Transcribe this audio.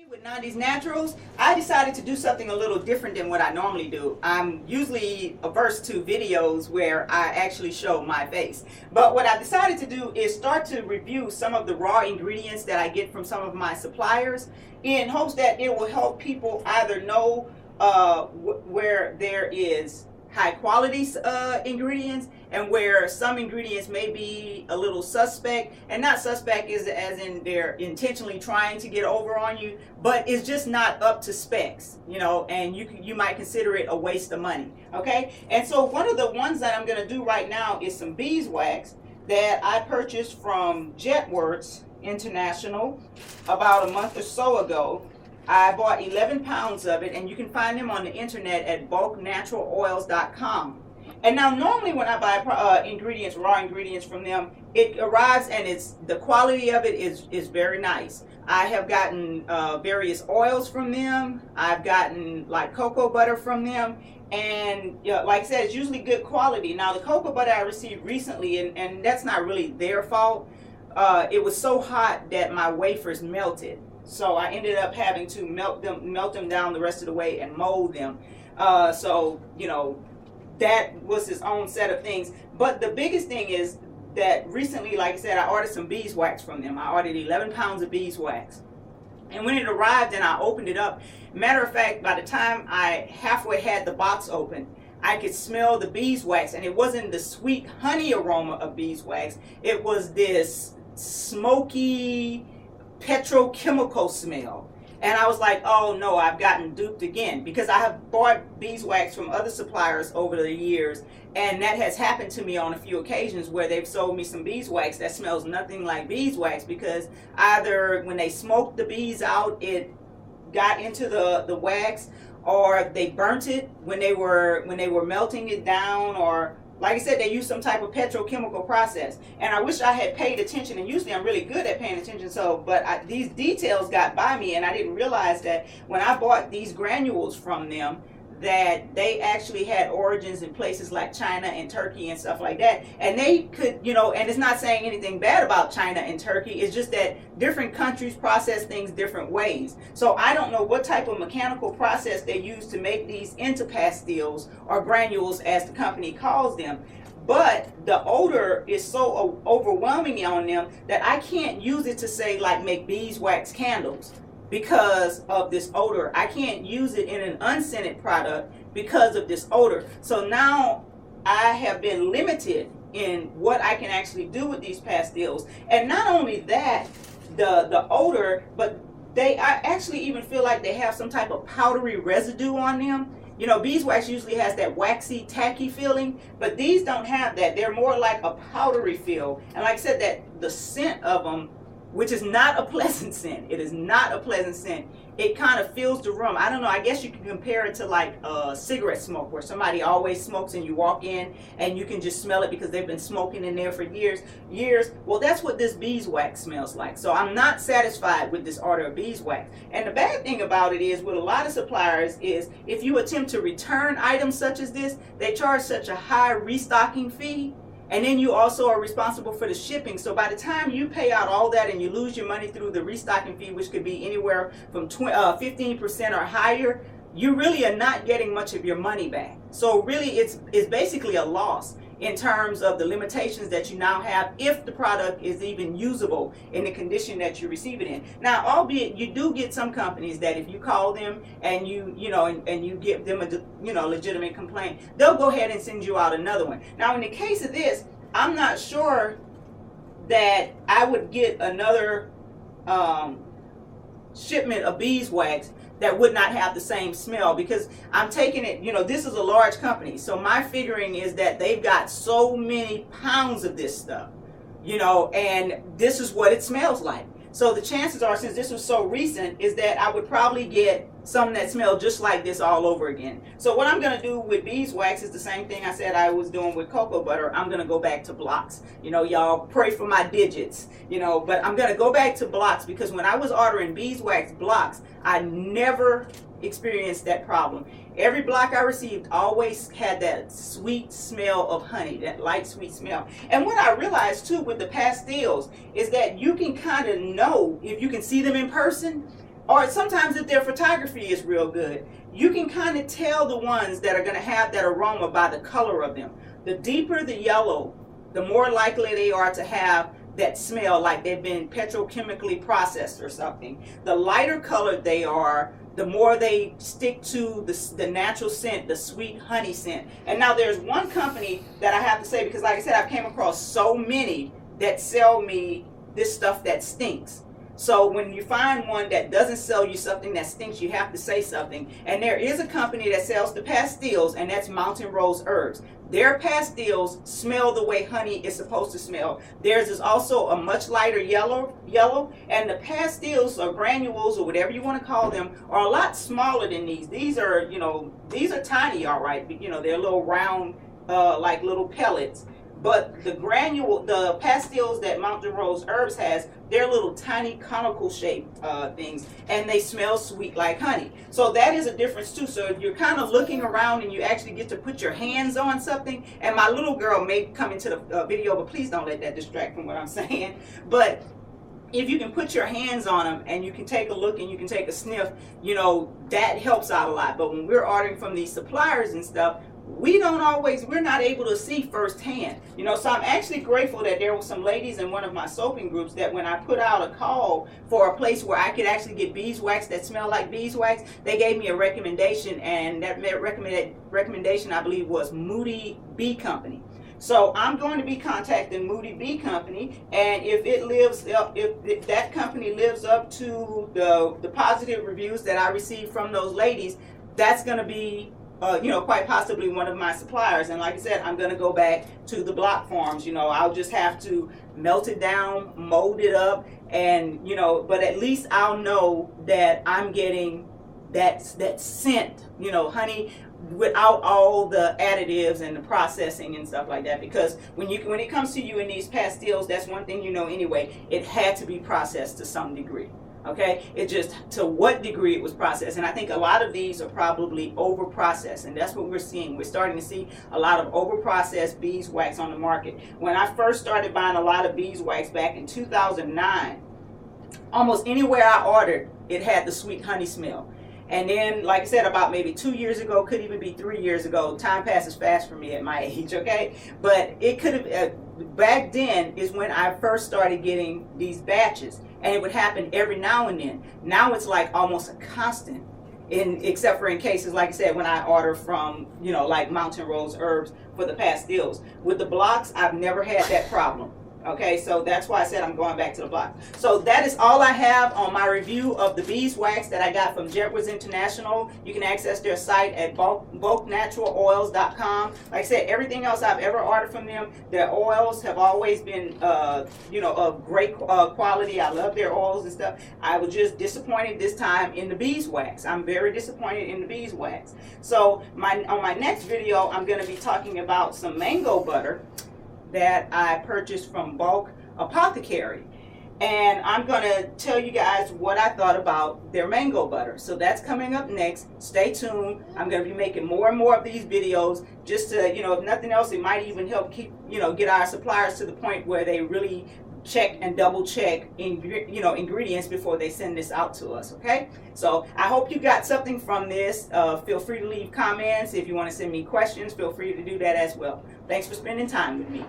With Nandi's Naturals, I decided to do something a little different than what I normally do. I'm usually averse to videos where I actually show my face. But what I decided to do is start to review some of the raw ingredients that I get from some of my suppliers in hopes that it will help people either know where there is high quality ingredients and where some ingredients may be a little suspect, and not suspect is as in they're intentionally trying to get over on you, but it's just not up to specs, you know, and you might consider it a waste of money. Okay, and so one of the ones that I'm going to do right now is some beeswax that I purchased from Jedwards International about a month or so ago. I bought 11 pounds of it, and you can find them on the internet at bulknaturaloils.com. And now normally when I buy ingredients, raw ingredients from them, it arrives and the quality of it is very nice. I have gotten various oils from them. I've gotten like cocoa butter from them, and like I said, it's usually good quality. Now the cocoa butter I received recently, and that's not really their fault. It was so hot that my wafers melted. So I ended up having to melt them down the rest of the way and mold them. So, you know, that was its own set of things. But the biggest thing is that recently, like I said, I ordered some beeswax from them. I ordered 11 pounds of beeswax. And when it arrived and I opened it up, matter of fact, by the time I halfway had the box open, I could smell the beeswax. And it wasn't the sweet honey aroma of beeswax. It was this smoky petrochemical smell. And I was like, oh no, I've gotten duped again, because I have bought beeswax from other suppliers over the years, and that has happened to me on a few occasions where they've sold me some beeswax that smells nothing like beeswax, because either when they smoked the bees out, it got into the wax, or they burnt it when they were melting it down, or like I said, they use some type of petrochemical process. And I wish I had paid attention, and usually I'm really good at paying attention, but these details got by me, and I didn't realize that when I bought these granules from them, that they actually had origins in places like China and Turkey and stuff like that. And they could, you know, and it's not saying anything bad about China and Turkey, it's just that different countries process things different ways. So I don't know what type of mechanical process they use to make these into pastilles or granules, as the company calls them. But the odor is so overwhelming on them that I can't use it to say like make beeswax candles because of this odor. I can't use it in an unscented product because of this odor. So now I have been limited in what I can actually do with these pastilles. And not only that, the odor, but I actually even feel like they have some type of powdery residue on them. You know, beeswax usually has that waxy, tacky feeling, but these don't have that. They're more like a powdery feel. And like I said, that the scent of them, which is not a pleasant scent. It is not a pleasant scent. It kind of fills the room. I don't know, I guess you can compare it to like cigarette smoke, where somebody always smokes and you walk in and you can just smell it because they've been smoking in there for years. Well, that's what this beeswax smells like. So I'm not satisfied with this order of beeswax. And the bad thing about it is, with a lot of suppliers, is if you attempt to return items such as this, they charge such a high restocking fee. And then you also are responsible for the shipping. So by the time you pay out all that and you lose your money through the restocking fee, which could be anywhere from 15% or higher, you really are not getting much of your money back. So really it's basically a loss in terms of the limitations that you now have, if the product is even usable in the condition that you receive it in. Now, albeit you do get some companies that if you call them and you give them a legitimate complaint, they'll go ahead and send you out another one. Now, in the case of this, I'm not sure that I would get another shipment of beeswax that would not have the same smell, because I'm taking it, you know, this is a large company, so my figuring is that they've got so many pounds of this stuff, you know, and this is what it smells like. So the chances are, since this was so recent, is that I would probably get some that smell just like this all over again. So what I'm going to do with beeswax is the same thing I said I was doing with cocoa butter. I'm going to go back to blocks. You know, y'all pray for my digits, you know, but I'm going to go back to blocks, because when I was ordering beeswax blocks, I never experienced that problem. Every block I received always had that sweet smell of honey, that light sweet smell. And what I realized too with the pastilles is that you can kind of know, if you can see them in person, or sometimes if their photography is real good, you can kind of tell the ones that are going to have that aroma by the color of them. The deeper the yellow, the more likely they are to have that smell like they've been petrochemically processed or something. The lighter colored they are, the more they stick to the natural scent, the sweet honey scent. And now there's one company that I have to say, because like I said, I've came across so many that sell me this stuff that stinks. So when you find one that doesn't sell you something that stinks, you have to say something. And there is a company that sells the pastilles, and that's Mountain Rose Herbs. Their pastilles smell the way honey is supposed to smell. Theirs is also a much lighter yellow, and the pastilles or granules or whatever you want to call them are a lot smaller than these. These are, these are tiny, all right, but they're little round, like little pellets. But the pastilles that Mountain Rose Herbs has, they're little tiny conical shaped things, and they smell sweet like honey. So that is a difference too. So if you're kind of looking around and you actually get to put your hands on something, and my little girl may come into the video, but please don't let that distract from what I'm saying. But if you can put your hands on them and you can take a look and you can take a sniff, that helps out a lot. But when we're ordering from these suppliers and stuff, we're not able to see firsthand. So I'm actually grateful that there were some ladies in one of my soaping groups that when I put out a call for a place where I could actually get beeswax that smelled like beeswax, they gave me a recommendation, and that recommendation I believe was Moody Bee Company. So I'm going to be contacting Moody Bee Company, and if that company lives up to the positive reviews that I received from those ladies, that's going to be quite possibly one of my suppliers. And like I said, I'm going to go back to the block farms. I'll just have to melt it down, mold it up, and but at least I'll know that I'm getting that scent, honey, without all the additives and the processing and stuff like that. Because when it comes to you in these pastilles, that's one thing anyway, it had to be processed to some degree. Okay, it just to what degree it was processed. And I think a lot of these are probably over processed, and that's what we're seeing. We're starting to see a lot of over processed beeswax on the market. When I first started buying a lot of beeswax back in 2009, almost anywhere I ordered, it had the sweet honey smell. And then, like I said, about maybe 2 years ago, could even be 3 years ago, time passes fast for me at my age, okay? But it could have, back then is when I first started getting these batches. And it would happen every now and then. Now it's like almost a constant, except for in cases, like I said, when I order from, like Mountain Rose Herbs for the pastilles. With the blocks, I've never had that problem. Okay, so that's why I said I'm going back to the block. So that is all I have on my review of the beeswax that I got from Jedwards International. You can access their site at bulknaturaloils.com. Like I said, everything else I've ever ordered from them, their oils have always been, of great quality. I love their oils and stuff. I was just disappointed this time in the beeswax. I'm very disappointed in the beeswax. So on my next video, I'm going to be talking about some mango butter that I purchased from Bulk Apothecary, and I'm going to tell you guys what I thought about their mango butter. So that's coming up next. Stay tuned. I'm going to be making more and more of these videos just to, if nothing else, it might even help keep, get our suppliers to the point where they really check and double check ingredients before they send this out to us. Okay, so I hope you got something from this. Feel free to leave comments. If you want to send me questions, feel free to do that as well. Thanks for spending time with me.